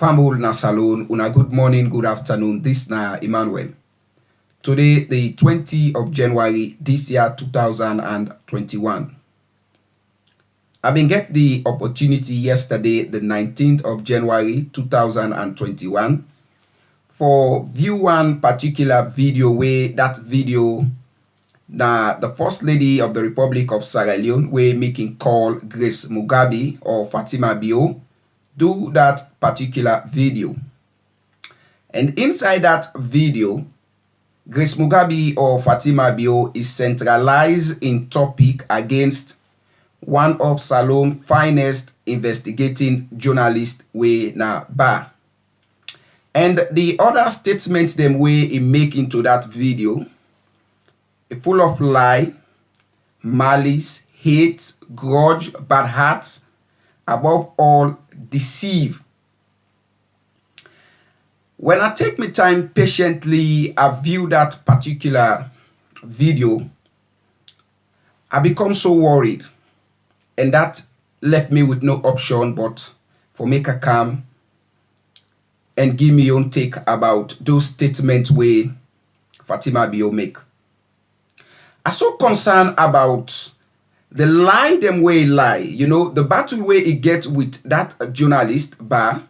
Famul na salon, una good morning, good afternoon. This na Emmanuel. Today, the 20th of January, this year 2021. I been get the opportunity yesterday, the 19th of January 2021, for view one particular video where that video na the First Lady of the Republic of Sierra Leone wey making call Grace Mugabe or Fatima Bio do that particular video. And inside that video, Grace Mugabe or Fatima Bio is centralized in topic against one of Salon's finest investigating journalists wey na Ba. And the other statements them wey he make into that video full of lie, malice, hate, grudge, bad hearts, above all, deceive. When I take my time patiently, I view that particular video, I become so worried. And that left me with no option but for make a calm and give me own take about those statements where Fatima Bio make. I so concerned about the lie them way lie, you know, the battle way he get with that journalist Ba.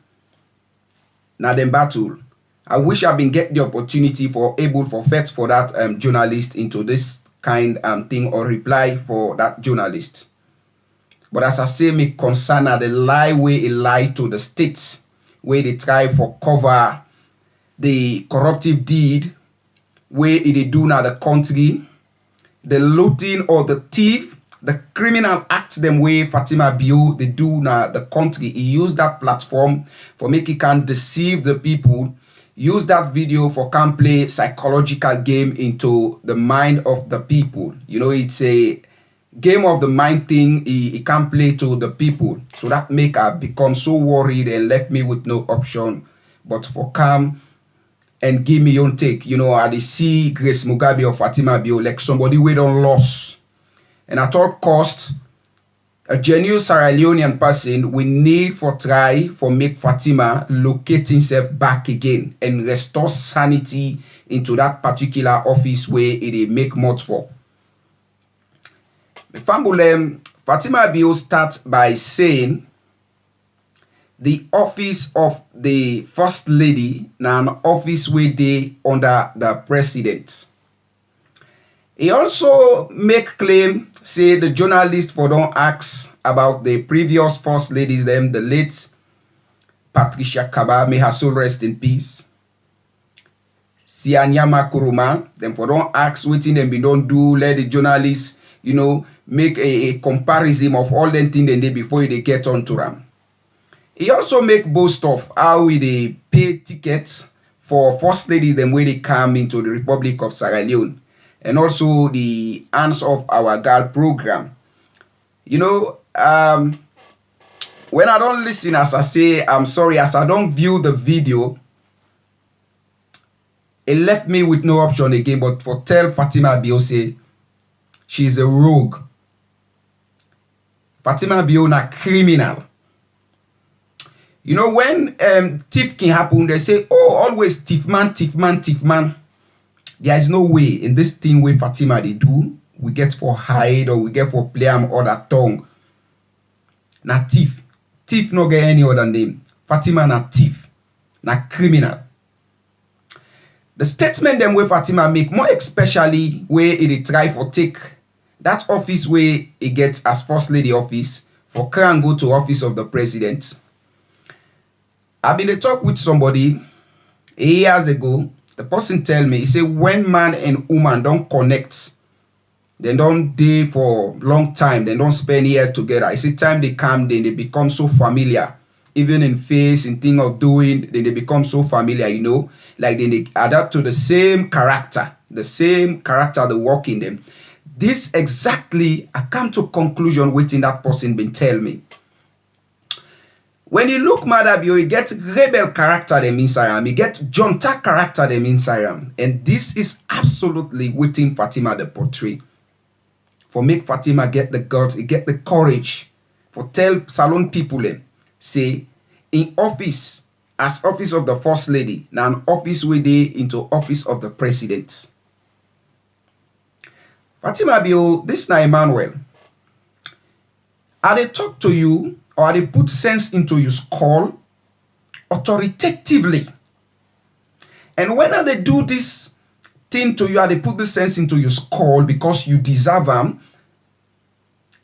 Now them battle. I wish I been get the opportunity for able for fetch for that journalist into this kind thing or reply for that journalist. But as I say, me concern the lie way he lie to the states where they try for cover the corruptive deed where they do now the country, the looting or the thief, the criminal act them way Fatima Bio they do now the country. He used that platform for make he can deceive the people, use that video for can play psychological game into the mind of the people. You know, it's a game of the mind thing he can play to the people. So that make her become so worried and left me with no option but for come and give me own take. You know, I see Grace Mugabe or Fatima Bio like somebody we don't lost. And at all cost, a genuine Sierra Leonean person we need for try for make Fatima locate himself back again and restore sanity into that particular office where it make much for. Fatima Bio starts by saying the office of the First Lady now an office where they under the president. He also make claim say the journalist for don't ask about the previous First Ladies them, the late Patricia Kaba, may her soul rest in peace. Sianyama Kuruma, them for don't ask waiting them be don't do, let the journalists, you know, make a comparison of all them things they before they get on to them. He also make boast of how they pay tickets for First Lady them when they come into the Republic of Sierra Leone. And also the Hands of Our Girl program. You know, when I don't listen, as I say, I'm sorry, as I don't view the video, it left me with no option again but for tell Fatima Bio say she's a rogue. Fatima Bio na criminal. You know, when thief can happen, they say, oh, always thief man, thief man, thief man. There is no way in this thing where Fatima they do, we get for hide or we get for play am other tongue. Na thief. Thief no get any other name. Fatima na thief. Na criminal. The statement them where Fatima make, more especially where it try for take that office where it gets as First Lady office for can go to office of the president. I've been in talk with somebody years ago. The person tell me, he say when man and woman don't connect, they don't date for long time, they don't spend years together. I say time they come, then they become so familiar. Even in face, in thing of doing, then they become so familiar, you know. Like then they adapt to the same character they work in them. This exactly, I come to conclusion waiting that person been tell me. When you look Madabio, you get rebel character them inside him. You get junta character them inside him. And this is absolutely waiting Fatima the portray. For make Fatima get the guts, get the courage. For tell salon people them, say, in office, as office of the first lady, now an office where they into office of the president. Fatima Bio, this na Emmanuel. I they talk to you or I they put sense into your skull authoritatively. And when they do this thing to you, they put the sense into your skull because you deserve them,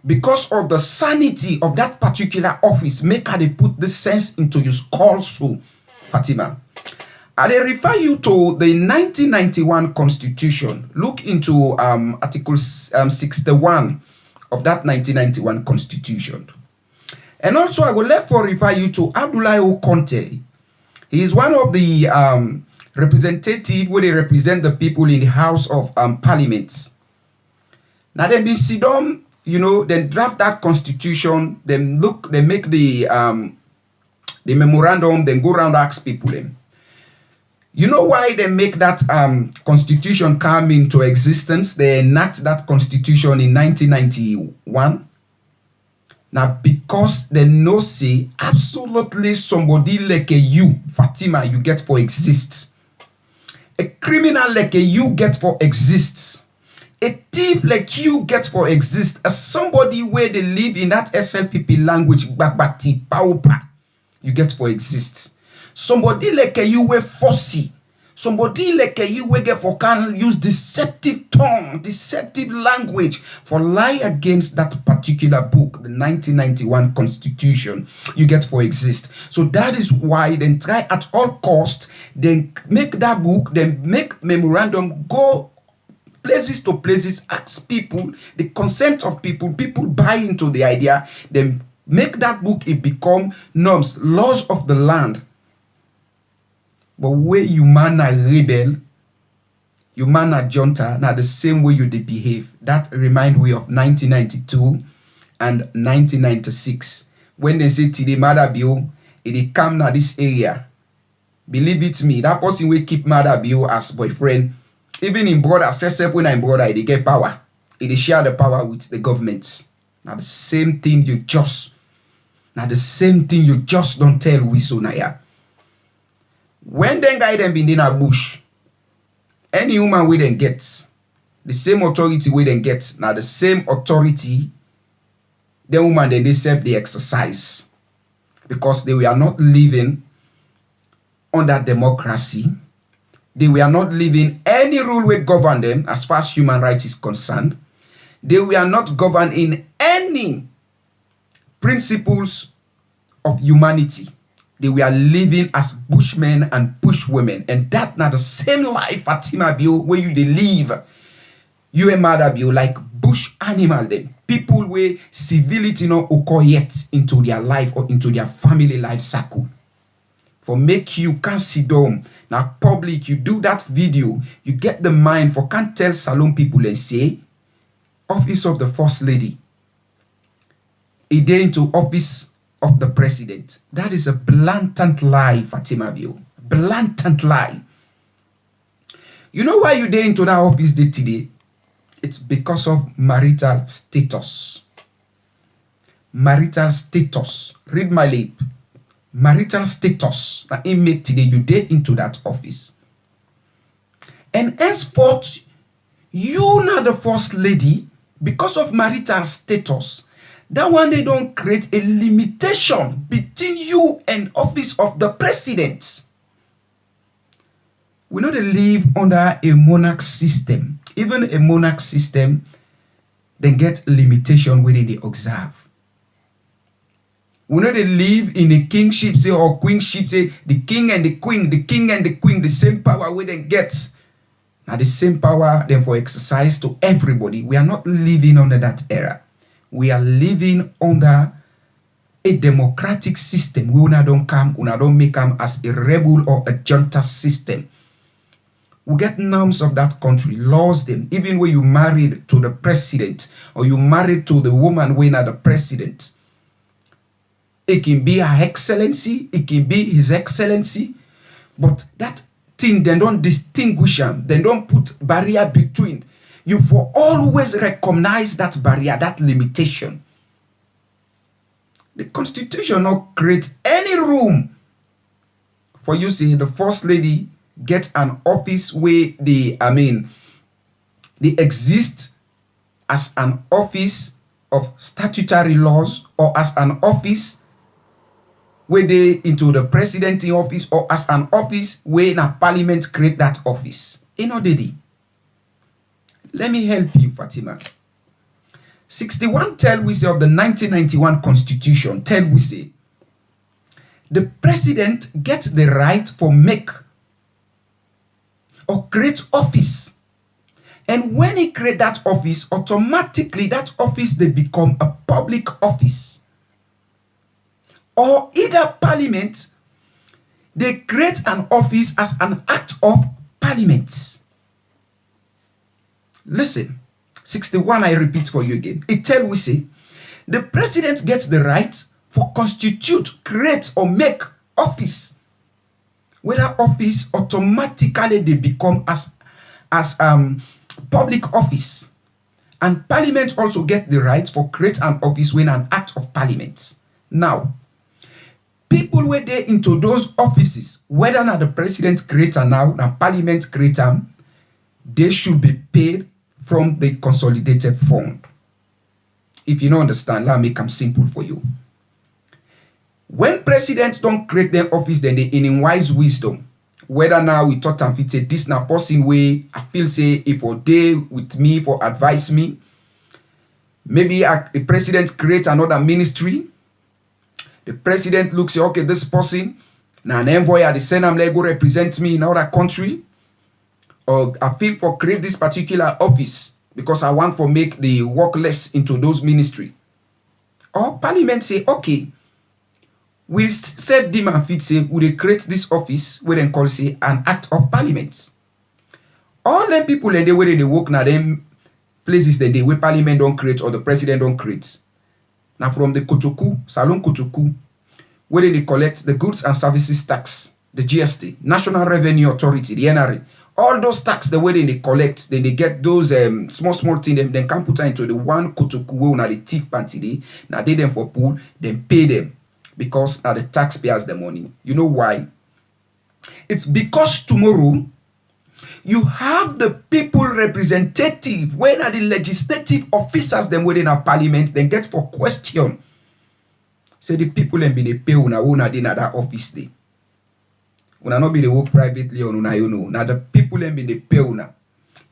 because of the sanity of that particular office, make her they put the sense into your skull. So, Fatima, I they refer you to the 1991 Constitution. Look into Article 61 of that 1991 Constitution. And also, I will therefore refer you to Abdoulaye Conte. He is one of the representative where they represent the people in the House of Parliament. Now they be sit down, then draft that constitution, then look, they make the memorandum, then go around ask people them. You know why they make that constitution come into existence? They enact that constitution in 1991. Now, because they know say absolutely somebody like you, Fatima, you get for exist. A criminal like you get for exists. A thief like you get for exist. As somebody where they live in that SLPP language, babati, paupa, you get for exist. Somebody like you where fussy. Somebody like you where get for can use deceptive tongue, deceptive language for lie against that particular book, the 1991 Constitution, you get for exist. So that is why then try at all cost, then make that book, then make memorandum, go places to places, ask people, the consent of people buy into the idea, then make that book, it become norms, laws of the land. But where you man a rebel, you man a junta, now the same way you did behave. That remind me of 1992 and 1996. When they say today mother bill, it come na this area. Believe it me, that person will keep mother bill as boyfriend. Even in brother, except when I'm brother, they get power. They share the power with the government. Now the same thing you just don't tell we so now. When them guy them been in a bush, any woman we then get the same authority we then get. Now the same authority, the woman then they self they exercise. Because they were not living under democracy. They were not living any rule which govern them as far as human rights is concerned. They were not governed in any principles of humanity. They were living as bushmen and bushwomen. And that not the same life, Fatima Bio, where you they live. You and mother Bio like bush animal them. People where civility not occur yet into their life or into their family life cycle. For make you can't sit down. Now public, you do that video, you get the mind for can't tell salon people and say, office of the first lady. A day into office of the president. That is a blatant lie, Fatima Bio. Blatant lie. You know why you day into that office day today? It's because of marital status. Marital status. Read my lip. Marital status that it made today you day into that office. And henceforth, you now the first lady, because of marital status, that one they don't create a limitation between you and office of the president. We know they live under a monarch system. Even a monarch system, they get limitation within they observe. We know they live in a kingship, say, or queenship, say, the king and the queen, the same power we then get. Now the same power then for exercise to everybody. We are not living under that era. We are living under a democratic system. We don't make them as a rebel or a junta system. We get norms of that country, laws them. Even when you married to the president or you married to the woman when are the president, it can be Her Excellency, it can be His Excellency, but that thing they don't distinguish them. They don't put barrier between. You for always recognize that barrier, that limitation. The Constitution not create any room for you say the first lady get an office where they exist as an office of statutory laws, or as an office where they into the presidency office, or as an office where na parliament create that office. Didi. Let me help you, Fatima. 61 tell we say of the 1991 constitution tell we say the president gets the right for make or create office. And when he create that office, automatically that office they become a public office. Or either parliament, they create an office as an act of parliament. Listen, 61, I repeat for you again. It tell we say, the president gets the right for constitute, create, or make office. Whether office automatically they become as public office. And parliament also get the right for create an office when an act of parliament. Now, people where they into those offices, whether not the president creator now, the parliament creator, they should be paid from the consolidated fund. If you don't understand, let me make them simple for you. When presidents don't create their office, then they in wise wisdom. Whether now we thought and fit say this now person way, I feel say if or they with me for advise me. Maybe the president create another ministry. The president looks say, okay, this person, now an envoy at the Senate, let go represent me in another country. Or I feel for create this particular office because I want to make the work less into those ministry. Or parliament say, okay, we save them and fit say, we create this office, we then call say an act of parliament. All them people and they where they work now, them places that they where parliament don't create or the president don't create. Now from the Kotoku, Salon Kotoku, where they collect the goods and services tax, the GST, National Revenue Authority, the NRA, all those tax the way they collect, then they get those small things, then can put into the one Kotoku where now the thief party, now they them for pool, then pay them. Because now the taxpayers the money. You know why? It's because tomorrow you have the people representative, when are the legislative officers them within a parliament, then get for question. Say the people and be the pay una in that office day. Una not be the work privately on una you know. Now the people and be the pay una.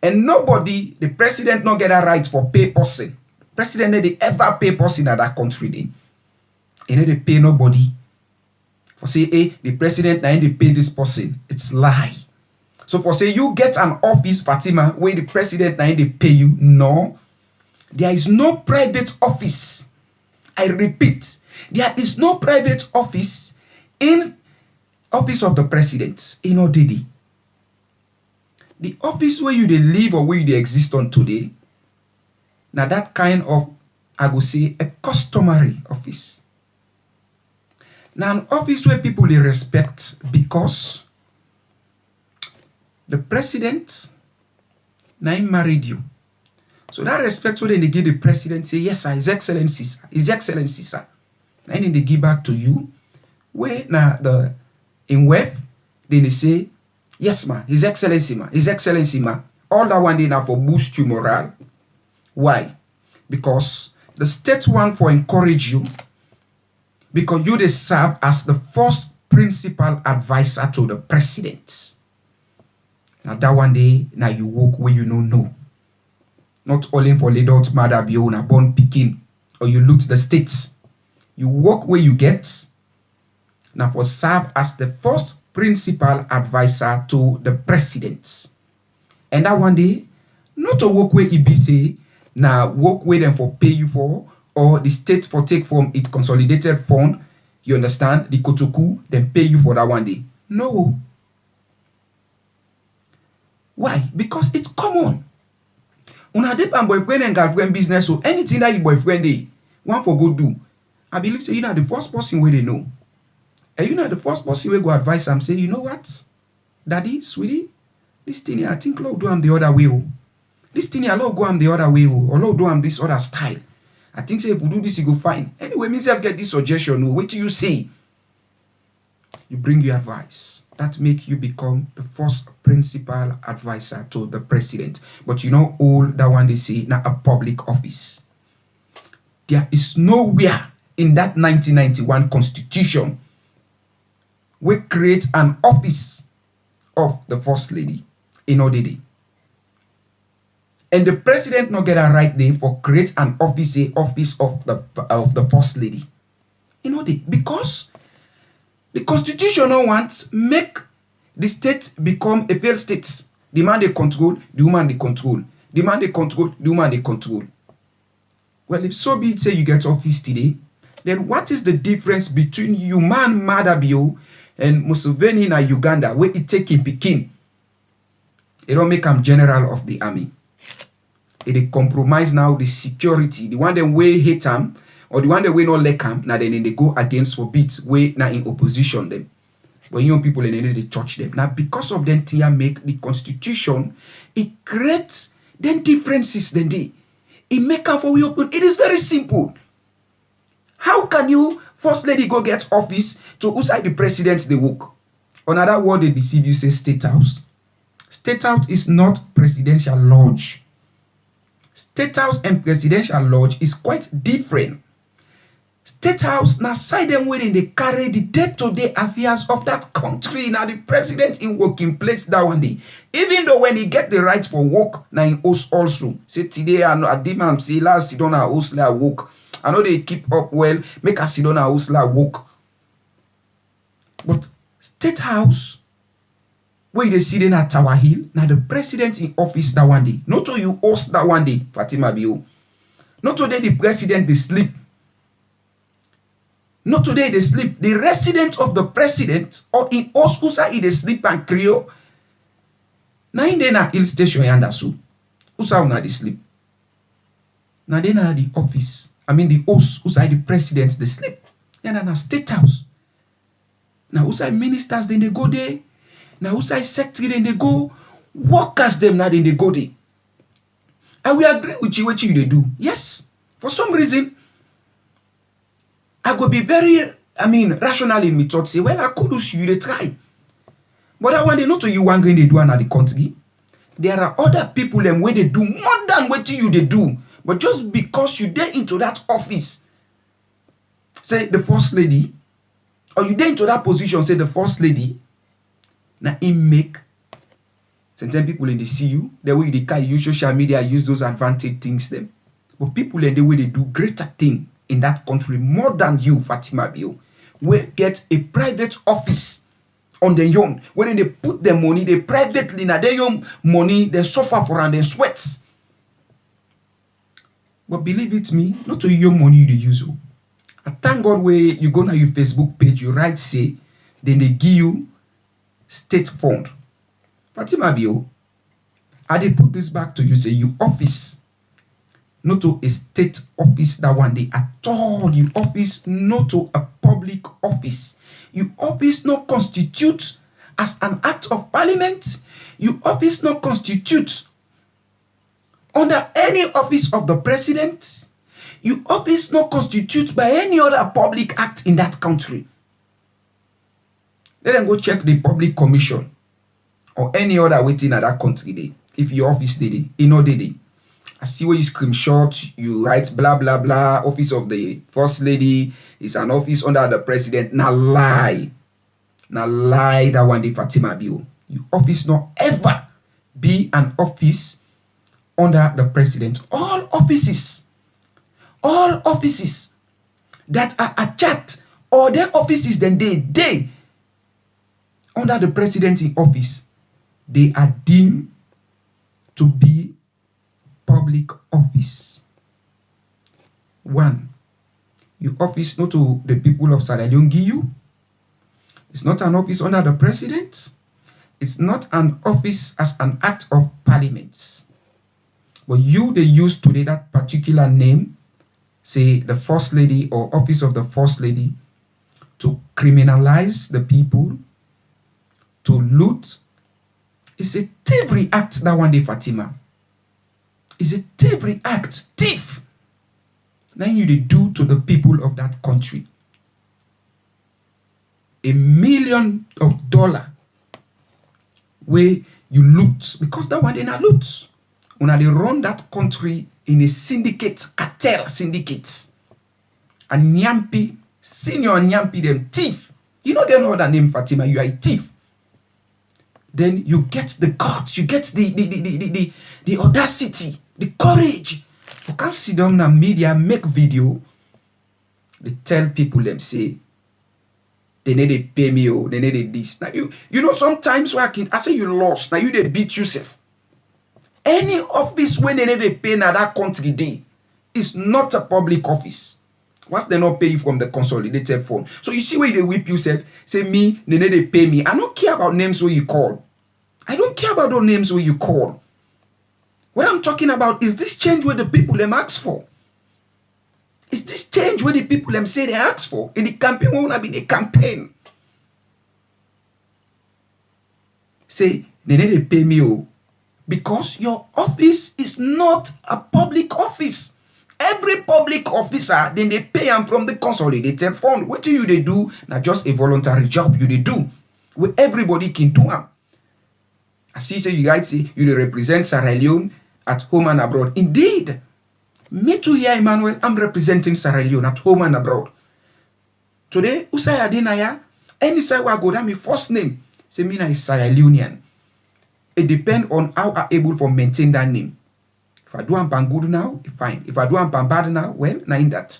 And nobody, the president not get a right for pay person. President they ever pay person in that country day. And they pay nobody. For say, hey, the president now they pay this person. It's lie. So for say you get an office, Fatima, where the president now they pay you. No. There is no private office. I repeat, there is no private office in office of the president. Didi. The office where you they live or where you they exist on today. Now that kind of, I would say, a customary office. Now, an office where people they respect because the president now married you. So that respect when they give the president say, yes, sir, His Excellency, sir. His Excellency, sir. And then they give back to you. Where now in web, then they say, yes, ma, His Excellency, ma, His Excellency, ma. All that one day now for boost your morale. Why? Because the state want for encourage you. Because you they serve as the first principal advisor to the president. Now that one day, now you walk where you know. Not only for adult mother be on a born picking, or you loot the states. You walk where you get. Now for serve as the first principal advisor to the president. And that one day, not to walk where it be say, now walk where them for pay you for, or the state for take from its consolidated fund, you understand, the Kotoku, then pay you for that one day. No. Why? Because it's common. Una dip and boyfriend and girlfriend business, so anything that your boyfriend they want for go do, I believe say you know the first person where they know. And you know the first person where go advise them, say, you know what? Daddy, sweetie, this thing here, I think Lord do am the other way. This thing here, Lord go am the other way, or Lord do am this other style. I think say if we do this, you go fine. Anyway, means I get this suggestion. Wait till you say. You bring your advice. that make you become the first principal advisor to the president. But you know all that one they say now a public office. There is nowhere in that 1991 constitution we create an office of the first lady in Odede. And the president not get a right there for create an office, a office of the first lady. You know, because the constitution no wants make the state become a failed state. The man they control, the woman they control. The man they control, the woman they control. Well, if so be it say you get office today, then what is the difference between you man Madabio and Museveni na Uganda where it take him Pekin? It don't make him general of the army. It compromise now the security. The one that way hate him or the one that way not like him, now then they go against for bits way now in opposition them. But young people in the church them. Now because of them Tia make the constitution, it creates then differences then they. It make up for we open. It is very simple. How can you first lady go get office to outside the president they work? Another word they deceive you say state house. State house is not presidential lodge. State house and presidential lodge is quite different. State house now side them where they carry the day-to-day affairs of that country. Now the president in working place that one day. Even though when he get the right for work, now in host also. Say today I know I demand say last sit down a host la work. I know they keep up well, make us sit down a host la work. But state house, where they sit in at Tower Hill, now the president in office that one day. Not to you host that one day, Fatima Bio. Not today the president they sleep. Not today they sleep. The residents of the president or in Oskusa they sleep and Creole. Now in the hill station yanda so. Usa una they sleep. Now they na the office. I mean the host Usa the presidents they sleep. Then na state house. Now Usa ministers then they go there. Now Usa secretary then they go. Workers them now then they go there. And we agree with you what you they do. Yes. For some reason I go be very, rational in me thought say, well, I could do you they try. But I want to know to you one going they do another country. There are other people them where they do more than what you they do. But just because you get into that office, say the first lady, or you get into that position, say the first lady, now it make certain people in the see you, the way they can use social media, use those advantage things them. But people in the way they do greater thing in that country more than you, Fatima Bio, will get a private office on their own. When they put their money, they privately, now their own money, they suffer for and they sweat. But believe it me, not to your money you use. I thank God where you go on your Facebook page, you write say, then they give you state fund. Fatima Bio, I they put this back to you, say you office. Not to a state office that one day at all. You office not to a public office. You office not constitute as an act of parliament. You office not constitute under any office of the president. You office not constitute by any other public act in that country. Let them go check the public commission or any other waiting at that country day. If your office did it, you know did it. I see where you screenshot, you write blah blah blah, office of the first lady is an office under the president. Now lie. Now lie that one day Fatima Bio. Your office not ever be an office under the president. All offices that are a chat or their offices then they under the president in office, they are deemed to be public office. One, your office not to the people of Sierra Leone give you. It's not an office under the president. It's not an office as an act of parliament. But you they use today that particular name, say the first lady or office of the first lady, to criminalize the people, to loot. It's a thievery act that one day Fatima. Is a thievery act. Thief. Then you do to the people of that country. $1 million where you loot, because that one they not loot. When they run that country in a syndicate, cartel syndicate. And Nyampi, senior Nyampi, them thief. You don't get no other name, Fatima, you are a thief. Then you get the guts, you get the audacity, the courage. You can't sit down in media, make video. They tell people them say, they need to pay me, oh, they need this. Now you know sometimes where I say you lost, now you they beat yourself. Any office when they need to pay now that country day is not a public office. Once they not pay you from the consolidated fund. So you see where they whip yourself, say me, they need to pay me. I don't care about names where you call. I don't care about those names where you call. What I'm talking about is this change where the people them ask for. It's this change where the people them say they ask for. In the campaign, won't have been a campaign. Say, they need to pay me, oh, because your office is not a public office. Every public officer, then they pay them from the consolidated fund. What do you they do? Now just a voluntary job you they do. Where everybody can do them. As you say, you guys say, you represent Sierra Leone at home and abroad. Indeed. Me too here, Emmanuel. I'm representing Sierra Leone at home and abroad. Today, Usai Adinaya, any side where I go down, my first name, say me na is Sierra Leonean. It depends on how I'm able to maintain that name. If I do am good now, fine. If I do am bad now, well, na in that.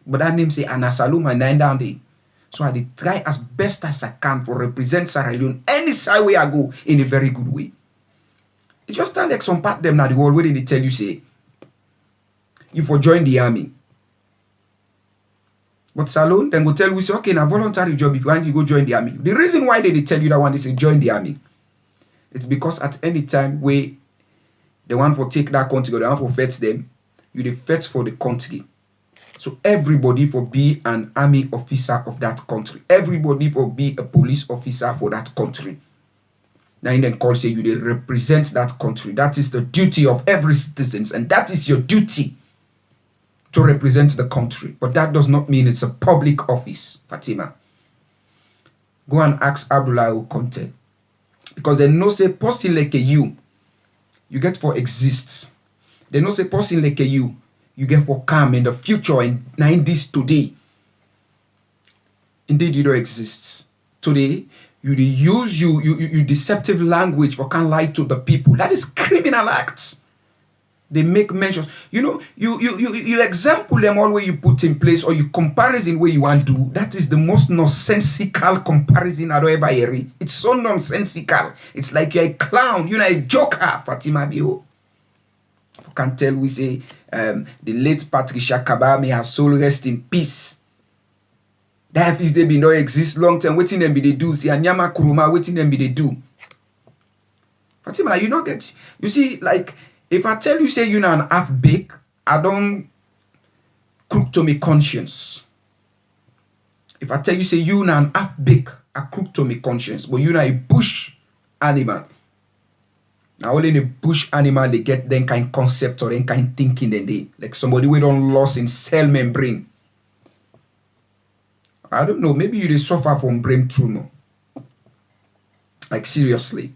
But that name say Anasaluma 9 down there. So I try as best as I can to represent Sierra Leone any side way I go in a very good way. It just stand like some part them now the world where they tell you say you for join the army. But Salon then go tell you say okay, na voluntary job if you want to go join the army. The reason why they tell you that one is say join the army. It's because at any time where they want to take that country or they want to fetch them, you the fetch for the country. So everybody for be an army officer of that country. Everybody for be a police officer for that country. Now in the call say you they represent that country. That is the duty of every citizen, and that is your duty to represent the country. But that does not mean it's a public office, Fatima. Go and ask Abdullah Conte. Because they know say person like you get for exist. They know say person like you get for come in the future and in this today. Indeed, you don't exist. Today, you use you deceptive language for can lie to the people. That is criminal acts. They make measures. You know, you example them all where you put in place or you comparison where you want to do. That is the most nonsensical comparison I don't ever hear. It's so nonsensical. It's like you're a clown. You're a joker, Fatima Bio. You can tell we say the late Patricia Kaba, may her soul rest in peace. That is they be no exist long term. Waiting them be they do. See Anyama Kuruma waiting them be they do. Fatima, you not get. You see, like if I tell you say you know an half bake, I don't crook to me conscience. If I tell you say you know an half bake, I crook to me conscience. But you know a bush animal. Now only in a bush animal they get them kind concept or them kind thinking then they like somebody we don't lost in cell membrane. I don't know, maybe you they suffer from brain tumor. Like seriously.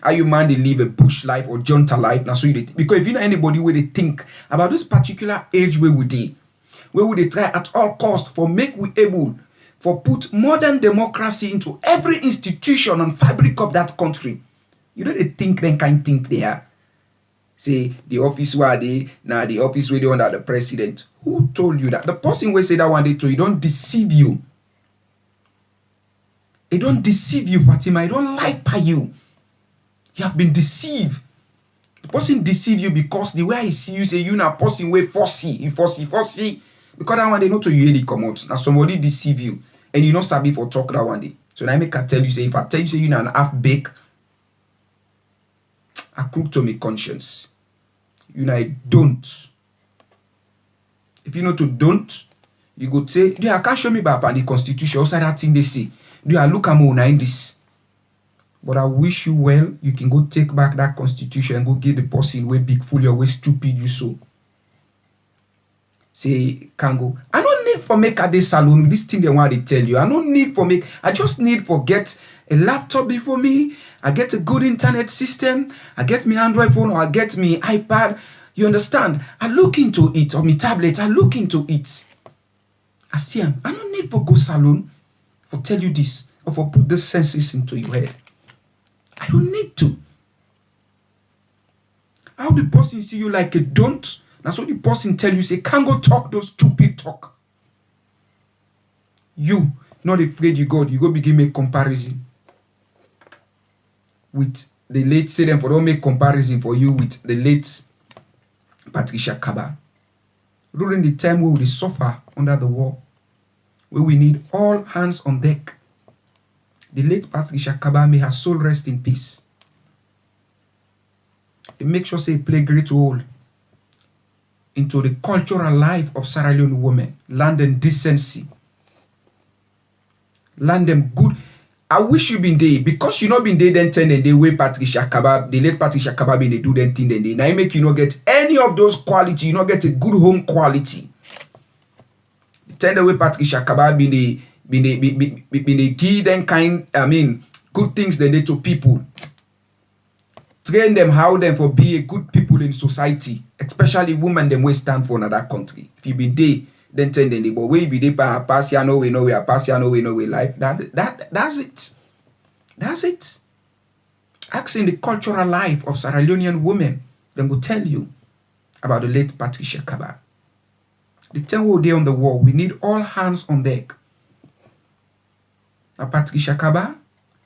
How you man they live a bush life or junta life now so you because if you know anybody where they think about this particular age where would they try at all costs for make we able for put modern democracy into every institution and fabric of that country. You know they think they can't think they are. Say the office where they now the office where they under the president. Who told you that? The person will say that one day to you don't deceive you. It don't deceive you, Fatima. It don't lie by you. You have been deceived. The person deceive you because the way I see you say you na person way foresee. You foresee. Because that one day not to you really come out. Now somebody deceive you. And you not sabi for talk that one day. So now I make I tell you say if I tell you say you na an half bake, I crook to me conscience. You know I don't. If you know to don't, you go say, I can't show me back on the constitution outside that thing they say. I look at me in this. But I wish you well. You can go take back that constitution and go give the person way big fool or way stupid you so. say can go. I don't need for make at the salon this thing they want to tell you. I don't need for make. I just need for get a laptop before me. I get a good internet system. I get me Android phone or I get me iPad. You understand? I look into it or me tablet. I look into it. I see am. I don't need for go salon for tell you this or for put the senses into your head. I don't need to. How the person see you like a don't? That's what the person tell you, say, can't go talk those stupid talk. You, not afraid you go begin make comparison with the late, say them for don't make comparison for you with the late Patricia Kaba. During the time where we suffer under the war, where we need all hands on deck. The late Patricia Kaba, may her soul rest in peace. It makes sure say play great role into the cultural life of Sierra Leone women. Land them decency. Land them good. I wish you been there because you not been there then 10 and the way Patricia Kaba, the late Patricia Kaba been they do them thing then they now make you not get any of those quality, you not get a good home quality. Tell the way Patricia Kaba been the key then kind, I mean, good things then they to people. Train them how them for be a good people in society, especially women them we stand for another country. If you been there, then tell them, but we be there pass ya no way, pass ya no way life. That's it. That's it. Asking the cultural life of Sierra Leonean women, then will tell you about the late Patricia Kaba. The time we there on the wall, we need all hands on deck. Now Patricia Kaba,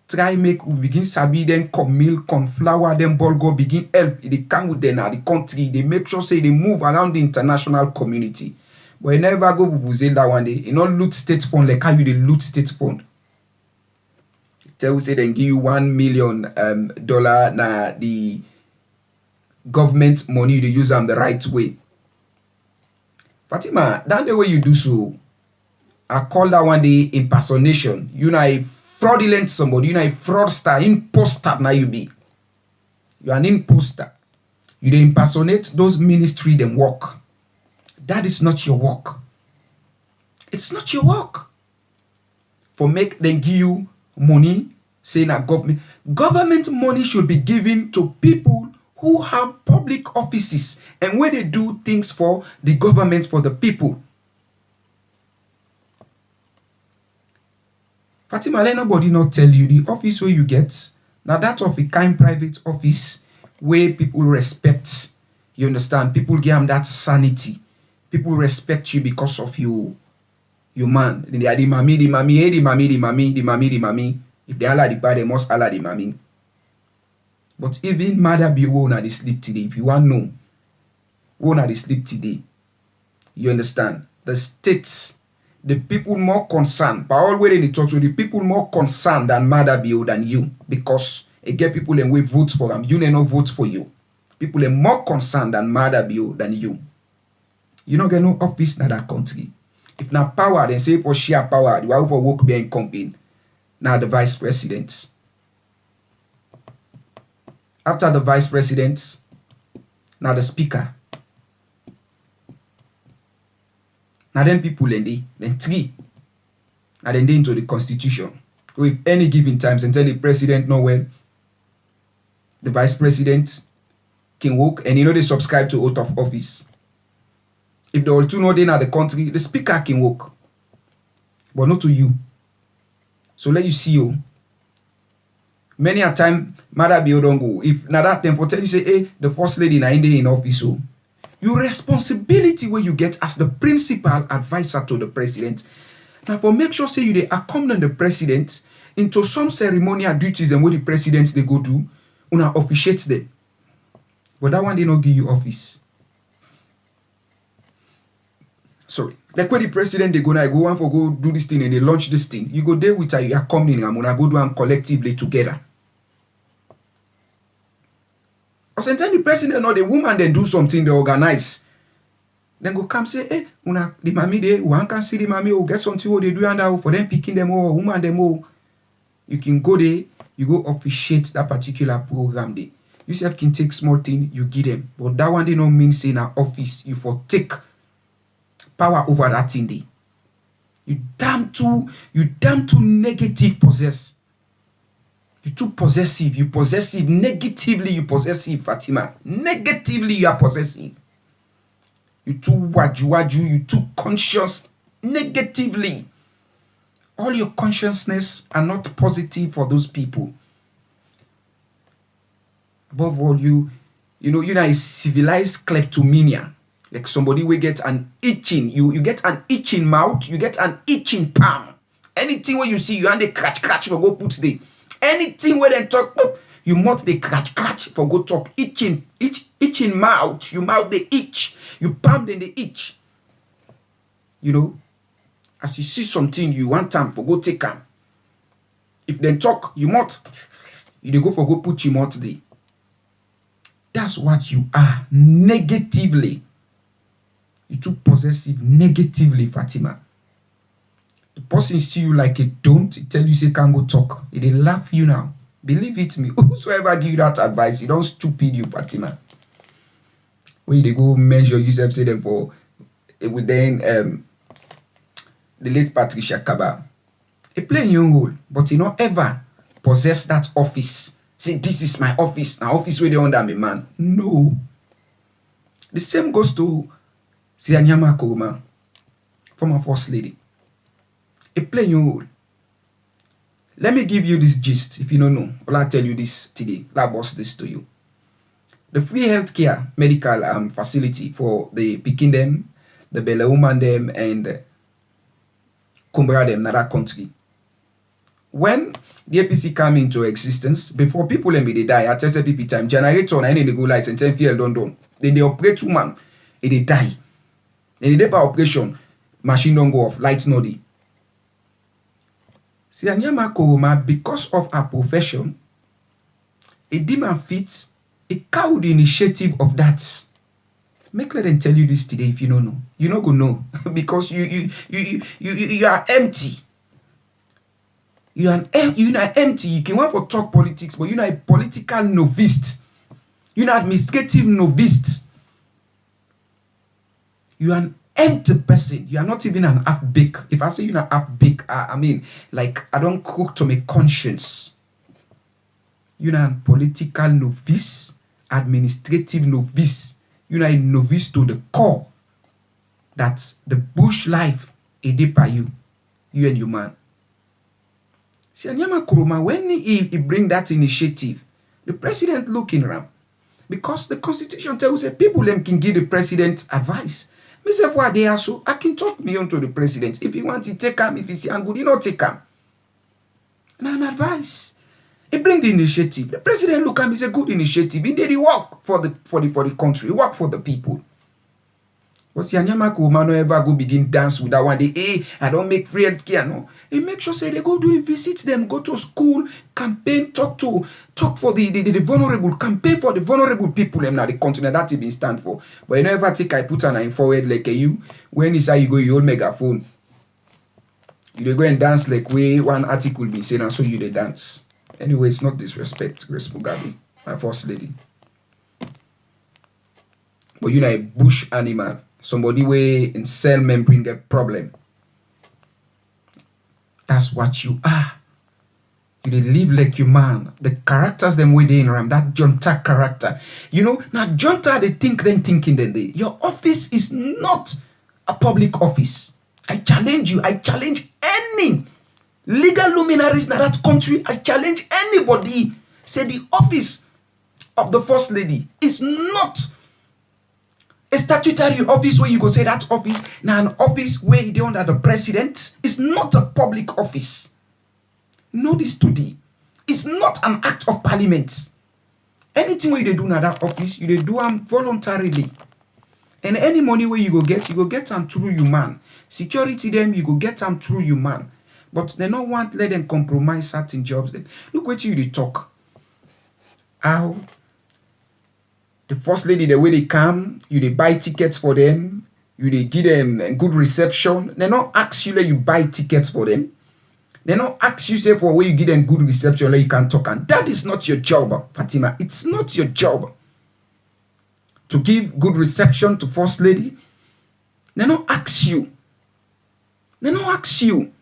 try make we begin sabi them corn milk, corn flour, them bulgur begin help. They come with them now the country. They make sure say they move around the international community. But you never go vuvuzela that one day. You not loot state fund like how you they loot state fund. Tell you say they give you $1 million na the government money they use them the right way. Fatima, that the way you do so, I call that one day impersonation. You know, a fraudulent somebody, you know, a fraudster, imposter now you be. You are an imposter. You dey impersonate those ministry them work. That is not your work. It's not your work. For make them give you money, saying that government money should be given to people who have public offices and where they do things for the government, for the people. Fatima, let nobody not tell you the office where you get. Now that of a kind private office where people respect. You understand? People give them that sanity. People respect you because of you, man. They are the mommy. If they allow the bad, they must allow the mommy. But even mother be won't at the sleep today. If you want to know, won't at the sleep today. You understand? The states, the people more concerned, but always in the church, the people more concerned than mother be than you. Because it get people and we vote for them. You may not vote for you. People are more concerned than mother be than you. You don't get no office in that country. If now power, they say for share power, you have for work being company. Now the vice president. After the vice president, now the speaker. Now then people then three. Now then they into the constitution. So if any given times and tell the president no well, the vice president can work and you know they subscribe to oath of office. If they all two know they in the country, the speaker can work. But not to you. So let you see you. Many a time, mother be don't go. If now that time for tell you say, hey, the first lady na in office. So your responsibility where you get as the principal advisor to the president. Now for make sure say you they accompany the president into some ceremonial duties and where the president they go do, una officiate them. But that one they not give you office. Sorry. Like when the president they go now, go on for go do this thing and they launch this thing. You go there with you are coming and gonna go do them collectively together. Or sometimes the president or the woman then do something they organize. Then go come say, hey, una the mommy there, one can see the mommy or get something what they do and for them picking them or woman them all. You can go there, you go officiate that particular program there. You self can take small thing, you give them. But that one they don't mean say in an office, you for take power over that thing there. You damn too negative possess. You too possessive. You possessive negatively. You possessive, Fatima. Negatively, you are possessive. You too waju. You too conscious negatively. All your consciousness are not positive for those people. Above all, you know a civilized kleptomania. Like somebody will get an itching. You get an itching mouth. You get an itching palm. Anything where you see, you and they catch for go put the. Anything where they talk, you mouth they catch for go talk. Itching mouth. You mouth they itch. You palm then they itch. You know, as you see something you want time for go take them. If they talk, you mouth. You go for go put your mouth there. That's what you are negatively. You too possessive negatively, Fatima. The person see you like a don't, tell you say can't go talk. They laugh you now. Believe it me. Whosoever give you that advice, he don't stupid you, Fatima. When they go measure yourself, say them for within the late Patricia Kaba. He play young role, but he not ever possess that office. Say this is my office. Now office where they under me, man. No. The same goes to Sianyama Kuruma, former first lady. A plain role. Let me give you this gist if you don't know. I'll tell you this today. I'll boss this to you. The free healthcare medical facility for the Pikin them, the Bele woman them, and Kumbra them in that country. When the APC came into existence, before people let me they die, at SLPP time, generator and any go license, 10 field don't. Then they operate 2 man, and they die. Then they by operation, machine don't go off, lights no dey. See, Anyama Koroma, because of her profession, a demon fits a cowed initiative of that. Make let them tell you this today if you don't know. You not go know because you are empty. You are empty. You can want for talk politics, but you're not a political novice. You're not administrative novice. You are an empty person. You are not even an half-baked. If I say you're not half-baked, I mean, like, I don't cook to my conscience. You're not a political novice, administrative novice. You're not a novice to the core. That's the bush life, a day by you and your man. See, Anyama Kuruma, when he bring that initiative, the president looking around. Because the constitution tells us people them can give the president advice. Myself, what they are so I can talk me on to the president. If he wants to take him, if he say I'm good, he not take him. Now an advice. He bring the initiative. The president look at him, it's a good initiative. He did work for the country, he work for the people. But see, Anyama Kuruma no ever go begin dance with that one. They I don't make free healthcare, no. He make sure say they go do visit them, go to school, campaign, talk for the vulnerable, campaign for the vulnerable people them now the continent that he been stand for. But you never think I put an forward like you when he say you go you hold megaphone. You go and dance like way one article be saying and so you they dance. Anyway, it's not disrespect, Grace Mugabe, my first lady. But you know a bush animal. Somebody way in cell membrane get problem. That's what you are. You dey live like your man. The characters them way they in ram, that junta character. You know, now junta they think then thinking that they. Your office is not a public office. I challenge you. I challenge any legal luminaries in that country. I challenge anybody. Say the office of the first lady is not a statutory office where you go say that office now an office where you under the president is not a public office. Know this today. It's not an act of parliament. Anything where you do now that office, you do them voluntarily. And any money where you go get them through you man. Security them, you go get them through you man. But they don't want let them compromise certain jobs. Then look what you they talk. How the first lady, the way they come, you they buy tickets for them, you they give them a good reception. They not ask you let you buy tickets for them. They not ask you say for where you give them good reception, let you can talk. And that is not your job, Fatima. It's not your job to give good reception to first lady. They don't ask you. They don't ask you.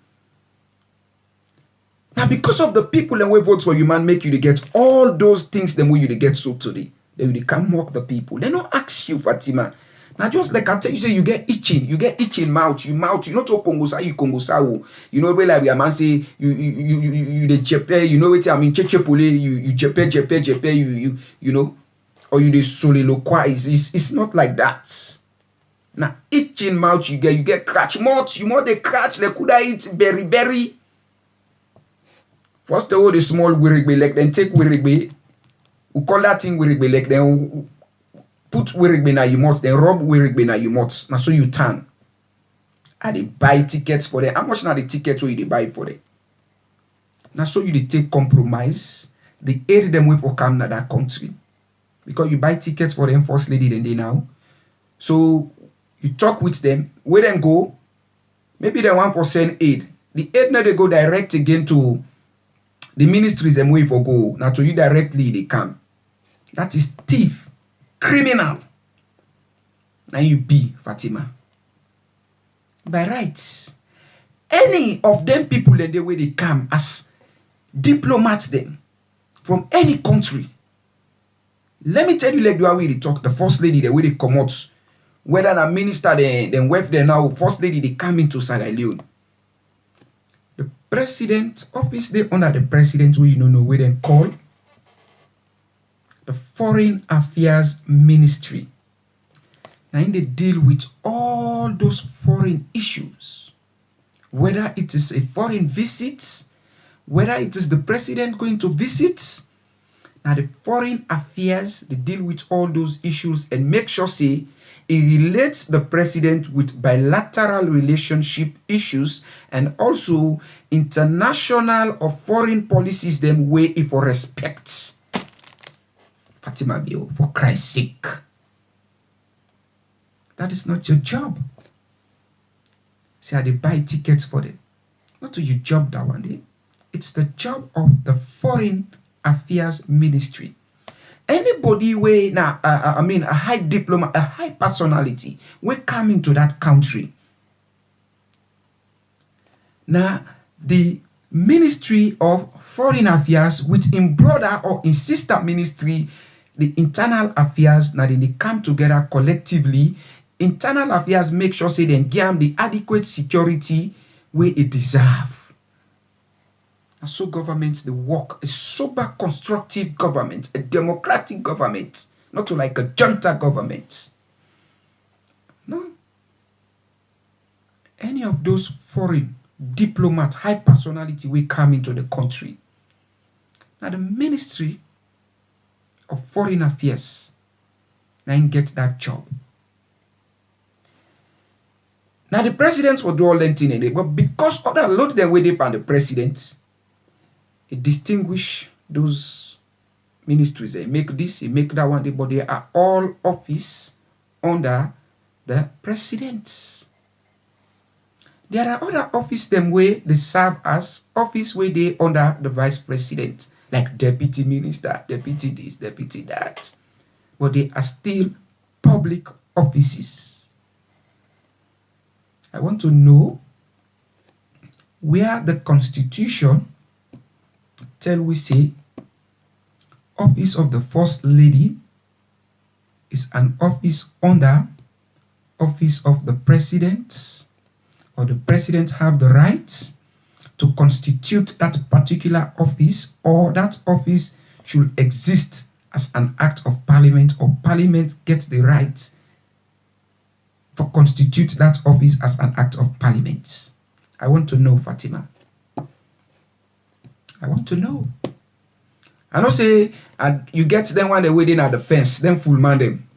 Now, because of the people and we vote for you, man, make you to get all those things them way you to get so today. They will come mock the people. They don't ask you, Fatima. Now, just like I tell you, say you get itching mouth, you not so kongosa, you kongosa. You know, where like we a man say you the jepe, you know what I mean, cheche pole, you jepe, you know, or you the soliloquize. It's not like that. Now, itching mouth you get catch mouth, you more they catch, they could eat berry. First of all, the small wirigbe leg, then take wirigbe. We call that thing wirigbe leg, then put wirigbe na your mouth, then rub wirigbe na your mouth. Now so you turn. And they buy tickets for them. How much now the tickets will you buy for them? Now so you they take compromise. They aid them with for come to that country. Because you buy tickets for them first lady then they now. So you talk with them, where them go, maybe they want for send aid. The aid now they go direct again to the ministries them way for go. Now to you directly they come. That is thief, criminal. Now you be Fatima. By rights. Any of them people in the way they come as diplomats them from any country. Let me tell you like the way they talk, the first lady, the way they come out. Whether a minister then wife there now, first lady they come into Sierra Leone. The president office they under the president who you don't know where they call the Foreign Affairs Ministry. Now they deal with all those foreign issues. Whether it is a foreign visit, whether it is the president going to visit. Now the foreign affairs they deal with all those issues and make sure say it relates the president with bilateral relationship issues and also international or foreign policies them way if for respect. Fatima Bio, for Christ's sake. That is not your job. Say they buy tickets for them. Not to your job that one day. It's the job of the Foreign Affairs Ministry. Anybody way now, I mean a high diplomat, a high personality, will come into that country. Now the Ministry of Foreign Affairs with in brother or in sister ministry, the Internal Affairs, now they come together collectively. Internal Affairs make sure say they give them the adequate security where it deserve. And so governments, they work a sober, constructive government, a democratic government, not like a junta government. No. Any of those foreign diplomat, high personality will come into the country. Now the Ministry of Foreign Affairs now get that job. Now the presidents will do all that thing in it, but because of that load they way on the presidents, it distinguish those ministries. They make this, they make that one, but they are all office under the president. There are other office them where they serve as office where they under the vice president, like deputy minister, deputy this, deputy that. But they are still public offices. I want to know where the Constitution tell we say office of the First Lady is an office under office of the President, or the President have the right to constitute that particular office, or that office should exist as an act of Parliament, or Parliament gets the right to constitute that office as an act of Parliament. I want to know, Fatima. I want to know. I don't say you get them when they're waiting at the fence, then full man them.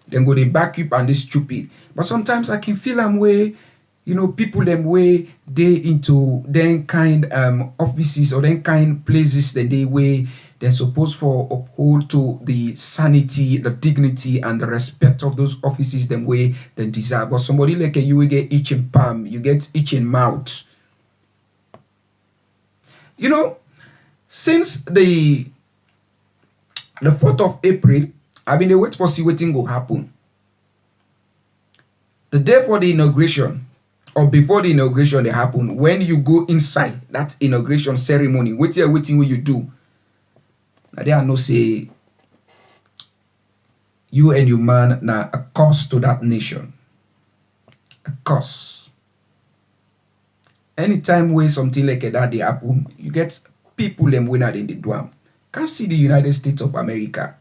Then go they back up and they stupid. But sometimes I can feel them way, you know, people them way they into them kind offices or them kind places that they way they're supposed for uphold to the sanity, the dignity, and the respect of those offices them way they deserve. But somebody like you will get itching palm, you get itching mouth. You know, since the 4th of April, I've been waiting for see what thing will happen. The day for the inauguration or before the inauguration they happen, when you go inside that inauguration ceremony, waiting what you do. Now they are no say you and your man now a curse to that nation. A curse. Anytime where something like that they happen, you get people them winner in the drum. Can't see the United States of America.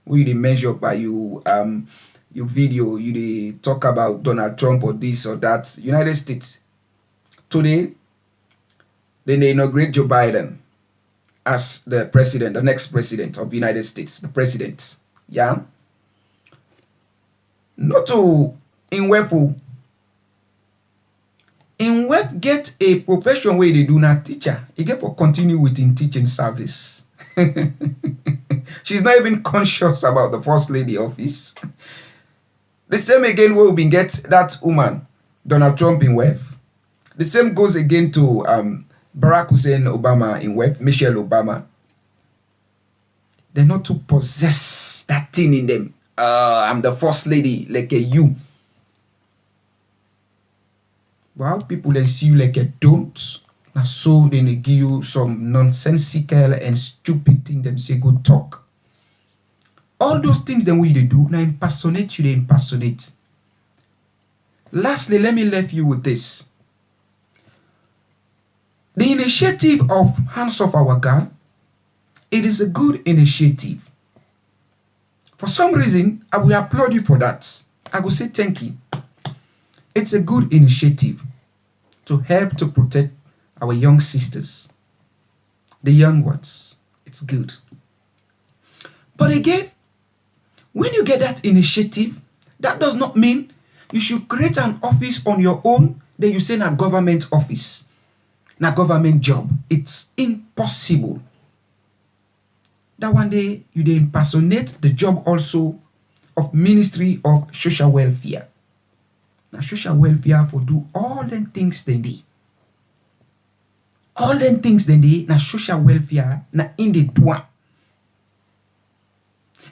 Where they measure by you your video, you they talk about Donald Trump or this or that. United States. Today, then they inaugurate Joe Biden as the president, the next president of the United States, the president. Yeah. Not to in weful. In web get a profession where they do not teacher. He get for continue with in teaching service. She's not even conscious about the first lady office. The same again will be get that woman, Donald Trump in web. The same goes again to Barack Hussein Obama in web, Michelle Obama. They're not to possess that thing in them. I'm the first lady, like a you. Well, people they see you like a don't. Now so then they give you some nonsensical and stupid thing them say good talk. All those things then we they do now impersonate you, they impersonate. Lastly, let me leave you with this. The initiative of Hands Off Our Gun, it is a good initiative. For some reason, I will applaud you for that. I will say thank you. It's a good initiative to help to protect our young sisters, the young ones. It's good. But again, when you get that initiative, that does not mean you should create an office on your own, then you say a government office, a government job. It's impossible. That one day you dey impersonate the job also of Ministry of Social Welfare. Now social welfare for do all them things they do. All them things they do, now social welfare na in the do.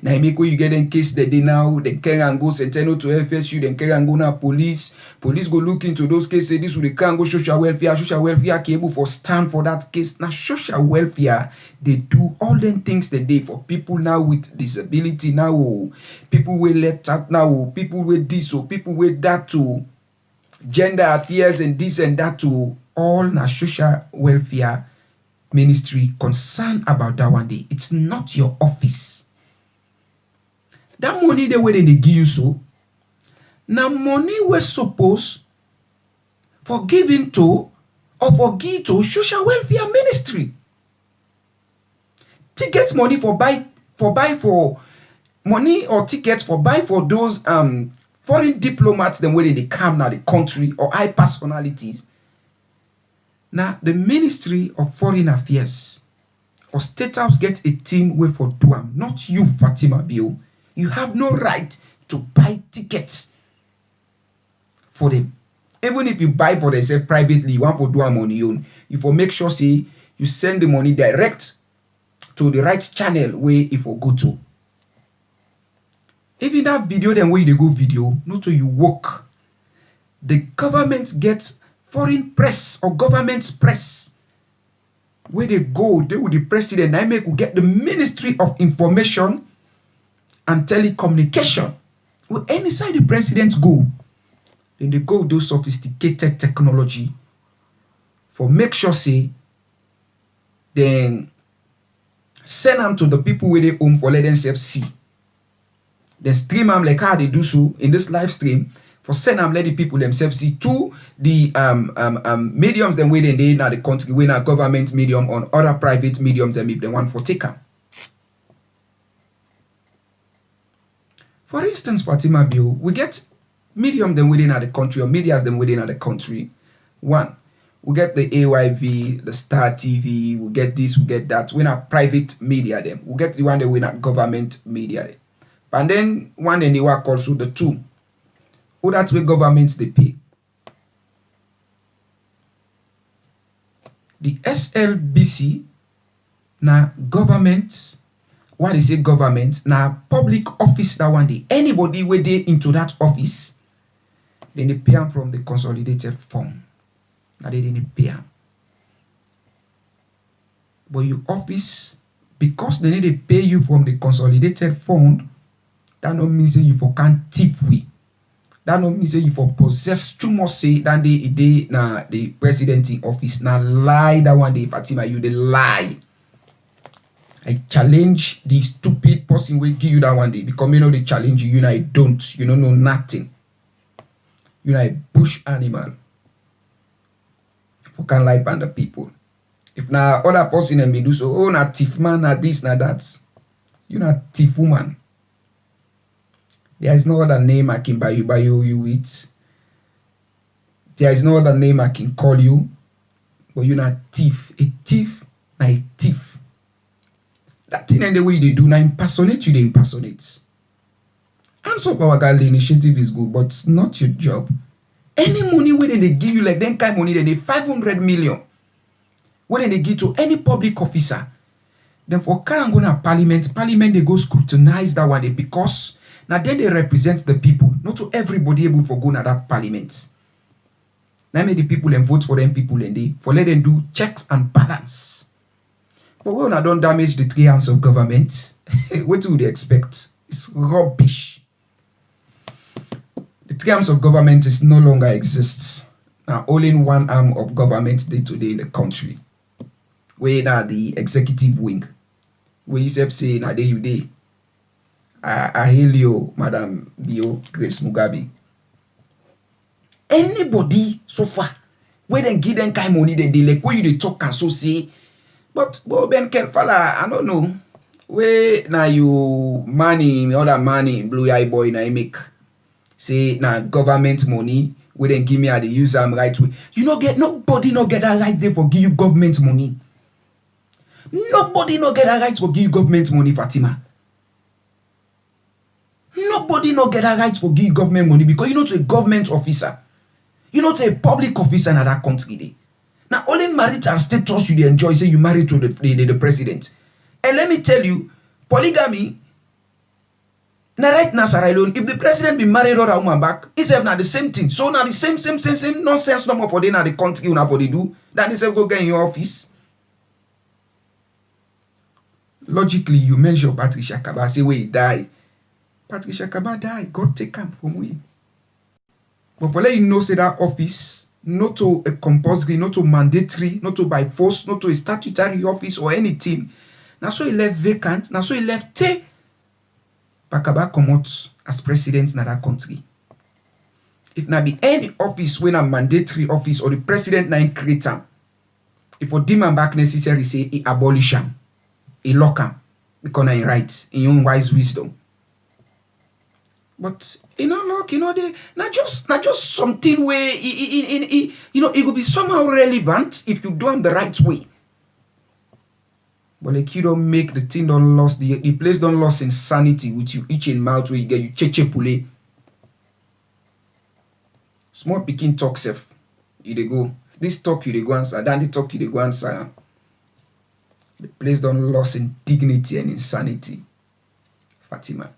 Now you make when you get in case that they now they can go Centeno to FSU, then can go now police. Police go look into those cases. This will they can go social welfare cable for stand for that case. Now social welfare they do all them things they do for people now with disability now, people with left out now, people with this or people with that too, gender affairs and this and that too. All na social welfare ministry concerned about that one day. It's not your office. That money the way they give you so. Now money was supposed for giving to or for give to social welfare ministry. Tickets money for buy for money or tickets for buy for those foreign diplomats them where they come now the country or high personalities. Now the Ministry of Foreign Affairs or State House get a team way for do am, not you, Fatima Bio. You have no right to buy tickets for them. Even if you buy for themselves privately, you want to do them on your own. You for make sure say you send the money direct to the right channel where if you go to. Even that video, then where you go video, not so you work. The government gets foreign press or government press. Where they go, they with the president, I make will get the Ministry of Information and Telecommunication. Well, any side the presidents go, then they go do sophisticated technology for make sure say then send them to the people where they home for let themselves see. Then stream them like how they do so in this live stream for send them let the people themselves see to the mediums then where they now the country where now government medium on other private mediums and if they want for take them. For instance, Fatima Bill, we get medium them within the country or medias them within the country. One, we get the AYV, the Star TV, we get this, we get that. We not private media them. We get the one that we not government media them. And then one and they work also the two. Who that way governments they pay. The SLBC now governments. What is a government? Now public office that one day. Anybody where they into that office, Then they pay am from the consolidated fund. Now they didn't pay am. But your office, because they need to pay you from the consolidated fund, that don't mean say you for can't tip we. That don't mean say you for possess too much say than the na the president in office. Now lie that one day, Fatima, you the lie. I challenge the stupid person will give you that one day because you know they challenge you, I don't. You don't know nothing. You know a bush animal. Who can lie on the people. If now other person and me do so, oh na thief man, na this, na that. You not thief woman. There is no other name I can buy you with. There is no other name I can call you. But you're not thief. A thief, na a thief. That thing and the way they do, now impersonate you, they impersonate. Answer Power Girl initiative is good, but it's not your job. Any money where they give you, like them kind of money, they 500 million. When they give to any public officer, then for Karangona Parliament, they go scrutinize that one day because now then they represent the people, not to everybody able for go to that parliament. Now make the people and vote for them people and they for let them do checks and balance. But when I don't damage the three arms of government, what would they expect? It's rubbish. The three arms of government is no longer exists. Now only one arm of government day to day in the country. Where now the executive wing. Where you say now day you day. I hail you, Madam Bio Grace Mugabe. Anybody so far, where they give them kind of money, they like where you they talk and so say. But Ben Kelfala, I don't know. Where now you money, other money, blue eye boy now make. Say now government money, where they give me how they use them right way. You no get nobody no get that right there for give you government money. Nobody no get that right for give you government money, Fatima. Nobody no get a right for give government money because you're not a government officer. You're not a public officer in that country. Day. Now, only marital status you enjoy, say you married to the president. And let me tell you, polygamy, now right now, Sarah alone, if the president be married or a woman back, it's now the same thing. So now the same nonsense no more for them now the country now for they do. Then they say go get in your office. Logically, you measure Patricia Kaba, say where he die. Patricia Kaba died. God take him from we. But for let you know, say that office, not to a compulsory, not to mandatory, not to by force, not to a statutory office or anything. Now so he left vacant. Now so he left take. Pakaba come out as president in that country. If now be any office when a mandatory office or the president now create him, if for demand back necessary say he abolish him, he lock him, because now he right in your own wise wisdom. But look, they not just something where it will be somehow relevant if you do them the right way. But like you don't make the thing don't lost the place don't lost insanity with you itching mouth where you get you cheche pule. Small picking talk self. You they go. This talk you they go answer. Then the talk you they go answer. The place don't lost in dignity and insanity. Fatima.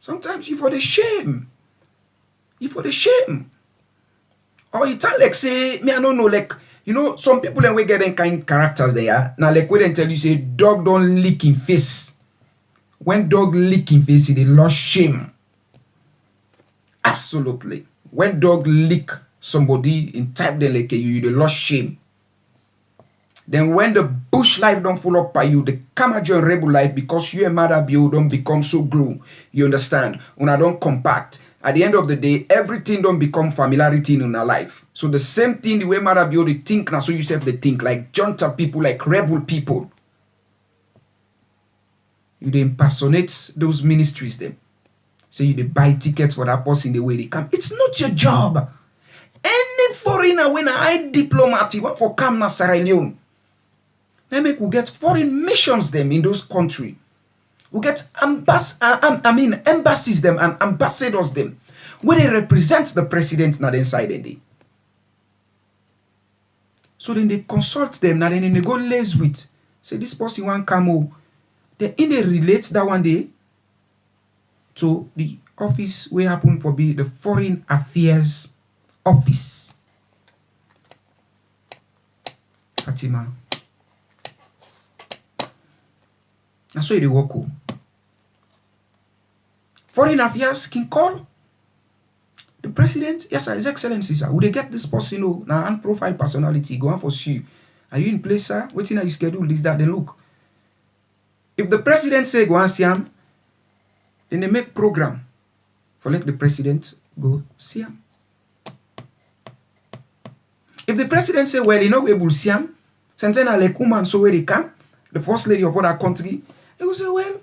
Sometimes you for the shame. You for the shame. Or you tell like say, me I don't know, like, some people and we getting kind characters there. Now like we then tell you say dog don't lick in face. When dog lick in face, they lost shame. Absolutely. When dog lick somebody in type they like you, they lost shame. Then when the bush life don't full up by you, the Kamajo and rebel life, because you and Mother Bio don't become so glue. You understand? When I don't compact. At the end of the day, everything don't become familiarity in our life. So the same thing, the way Mother Bio they think, now so you self they think, like junta people, like rebel people. You they impersonate those ministries them. So you they buy tickets for that person the way they come. It's not your job. Any foreigner when I diplomat, you want for come na Sierra Leone. They make we get foreign missions them in those countries. We get embassies them and ambassadors them where they represent the president na inside the day. So then they consult them, now then they go laze with. Say this person want come. Then they relate that one day to the office wey happen for be the Foreign Affairs Office. Fatima. That's why they work. Foreign Affairs can call the president. Yes, sir, His Excellency, sir. Would they get this person? Oh, now and profile personality. Go and pursue. Are you in place, sir? Waiting, are you scheduled? This, that. Then look. If the president say go and see him, then they make program for let the president go see him. If the president say, well, he not able to see him, since then like woman so where they come, the first lady of other country, they will say, well,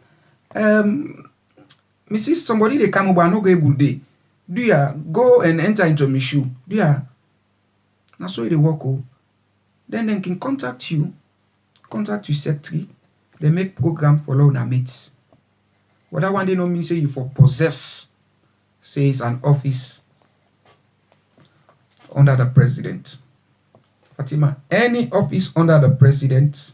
Mrs. Somebody they come over not able to do ya go and enter into my shoe. Do ya? That's why they work. Then they can contact you secretary. They make program for loan and mates. What that one they don't mean say you for possess, say it's an office under the president. Fatima, any office under the president,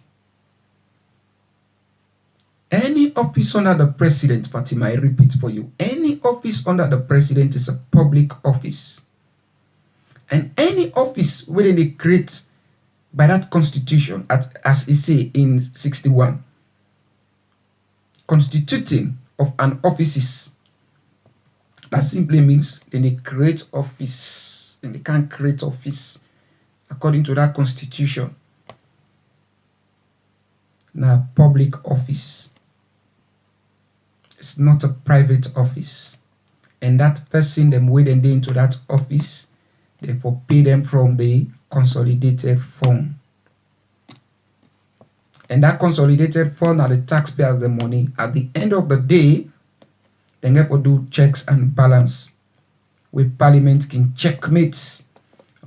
Fatima, I repeat for you, any office under the president is a public office. And any office where they create by that constitution, as it say in 61, constituting of an offices, that simply means then they create office, and they can't create office according to that constitution. Now, public office. It's not a private office. And that person, them way them into that office, therefore pay them from the consolidated fund. And that consolidated fund are the taxpayers the money. At the end of the day, they get to do checks and balance. With Parliament can checkmate.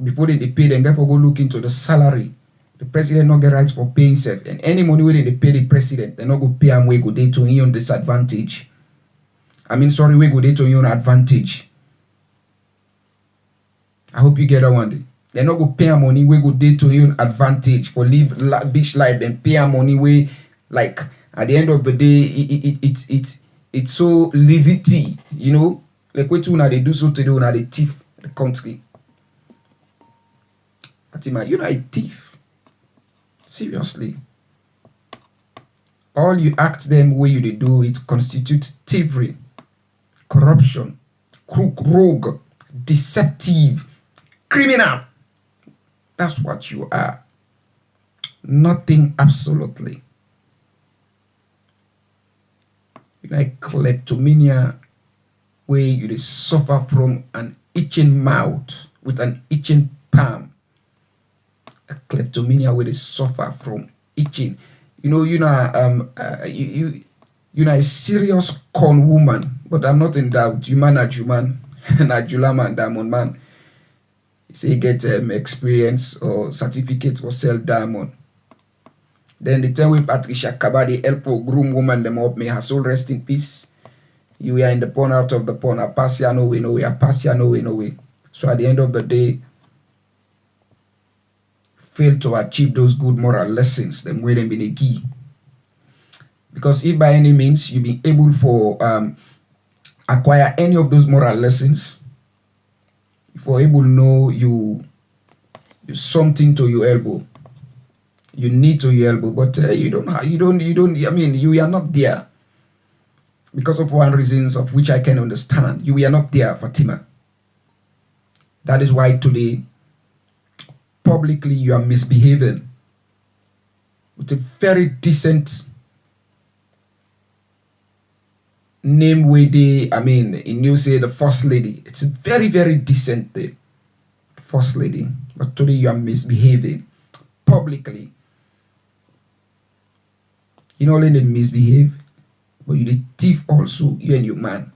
Before they pay, they get to go look into the salary. The president not get rights for paying self. And any money where they pay the president, they not go pay and we go day to you on disadvantage. We go day to you on advantage. I hope you get that one day. They not go pay money we go day to you on advantage for live lavish life. Then pay money way like at the end of the day it's so levity, you know. Like what you they do so today when they thief the country. Fatima, you're not a thief. Seriously. All you act them way you do it constitutes thievery, corruption, crook, rogue, deceptive, criminal. That's what you are. Nothing absolutely. You're like kleptomania where you suffer from an itching mouth with an itching palm. A kleptomania where they suffer from itching. You're a serious con woman, but I'm not in doubt. You man at you man, and Jula man, diamond man. Say you get experience or certificate for sell diamond. Then the time with Patricia Kabadi help for groom woman them up, may her soul rest in peace. You are in the pawn out of the pawn, a pass ya no way, no way, a pass ya no way, no way. So at the end of the day, fail to achieve those good moral lessons, them way them be the key. Because if by any means you be able for acquire any of those moral lessons, if you're able to know you something to your elbow, you need to your elbow, but you are not there because of one reasons of which I can understand. You are not there, Fatima. That is why today publicly you are misbehaving with a very decent name way they, in you say the first lady. It's a very, very decent thing. First lady. But today you are misbehaving publicly. You not only misbehave, but you the thief also, you and your man.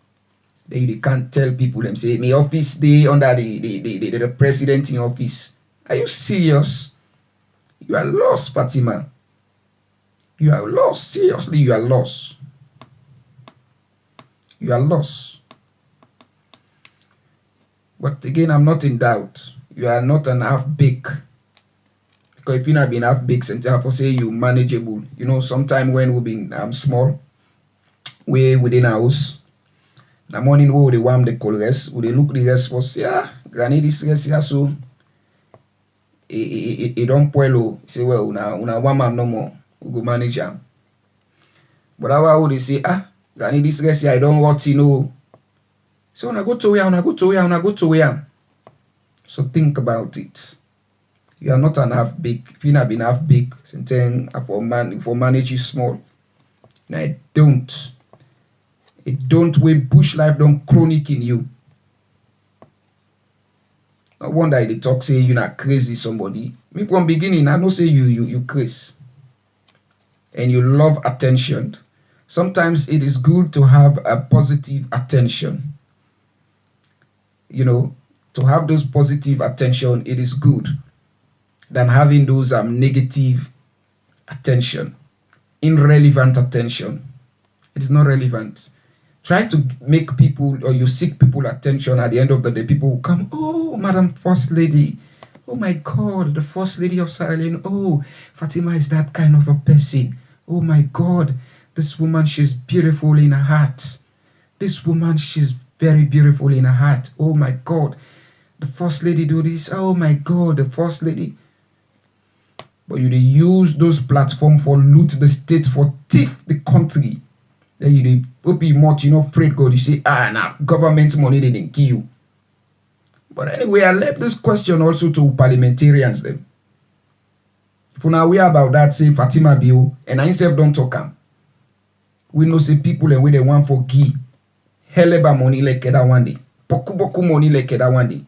Then you can't tell people them say, my office day under the president in office. Are you serious? You are lost, Fatima. You are lost. Seriously, you are lost. You are lost. But again, I'm not in doubt. You are not an half-baked. Because if you not been half-baked, since I say you manageable. You know, sometime when we been small, way within our house, Na morning wey we dey warm the cold rest, we dey look the rest for say, granny this rest here so e don spoil o. Say well una warm am no more, we go manage am. But that one we dey say, granny this rest here e don rot o. So una go to am. So think about it. You are not an half big. If you not been half big, something for manage you small. Now it don't. It don't way bush life don't chronic in you. No wonder they talk say you not crazy somebody. Me from beginning, I know say you crazy. And you love attention. Sometimes it is good to have a positive attention. You know, to have those positive attention, it is good than having those negative attention, irrelevant attention. It is not relevant. Try to make people, or you seek people attention. At the end of the day, people will come, oh, Madam First Lady. Oh my God, the First Lady of Sierra Leone. Oh, Fatima is that kind of a person. Oh my God, this woman, she's beautiful in her heart. This woman, she's very beautiful in her heart. Oh my God, the First Lady do this. Oh my God, the First Lady. But you use those platforms for loot the state, for thief the country. Then you open much, afraid God. You say, now government money they didn't kill you. But anyway, I left this question also to parliamentarians then. For now, we are about that, say Fatima bill, and I self don't talk am. We know say people and we they want for give heleba money like that one day. Boku money like that one day.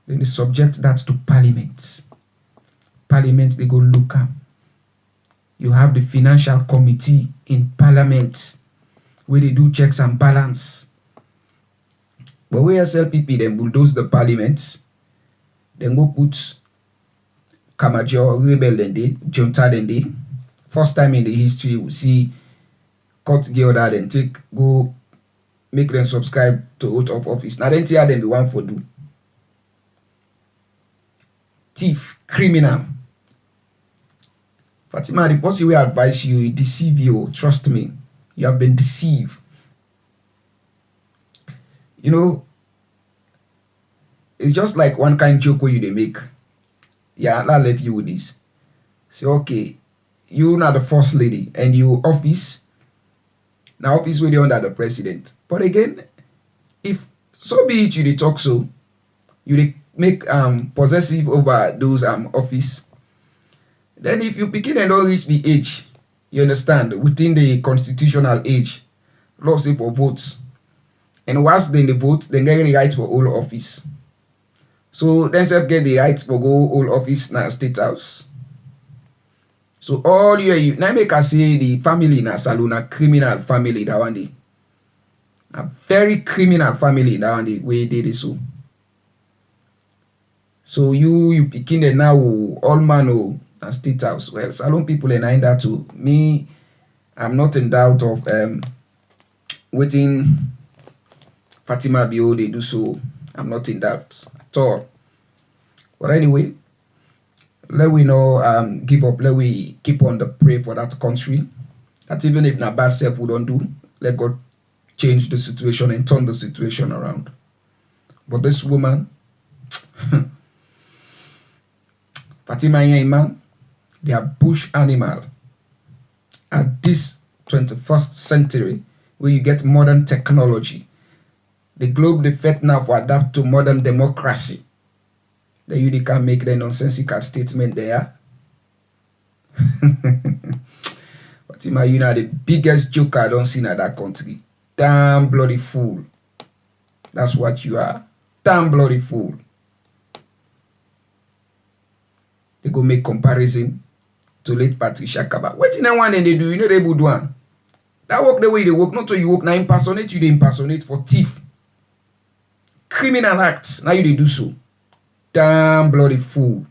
Then they subject that to parliament. Parliament, they go look am. You have the financial committee in parliament where they do checks and balance. But where SLPP then bulldoze the parliament, then go put Kamajo, rebel then they, junta then they. First time in the history we see cut the order then go make them subscribe to oath of office. Now then tell them the one for do. Thief, criminal. Fatima, the person will advise you, he deceive you. Trust me, you have been deceived. You know, it's just like one kind of joke where they make. Yeah, I'll leave you with this. Say, okay, you're not the first lady and you office. Now office where they under the president. But again, if so be it you they talk so, you they make possessive over those office. Then if you begin and don't reach the age, you understand, within the constitutional age, law say for votes. And once then the vote, then get the right for all office. So then self get the right for go all office na state house. So all you now make us say the family na salon a criminal family that one day. A very criminal family that one day where they did so. So you begin the now all man and state house. Well, salon people and I that too. Me, I'm not in doubt of waiting Fatima Bio they do so. I'm not in doubt at all. But anyway, let we know give up, let we keep on the pray for that country. That even if na bad self we don't do, let God change the situation and turn the situation around. But this woman Fatima Iman, they are bush animal. At this 21st century, where you get modern technology, the globe they fight now for adapt to modern democracy. Then you can make the nonsensical statement there. Fatima, you know the biggest joker I don't see in that country. Damn bloody fool. That's what you are. Damn bloody fool. They go make comparison to late Patricia Kaba. What in that one then they do? You know they would do one. That work the way they work, not so you work now impersonate, you they impersonate for thief. Criminal acts. Now you they do so. Damn bloody fool.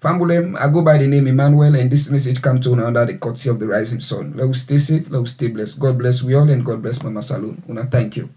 Fambulem, I go by the name Emmanuel, and this message comes to under the courtesy of the rising sun. Let us stay safe, let us stay blessed. God bless we all, and God bless Mama Salon. Una, thank you.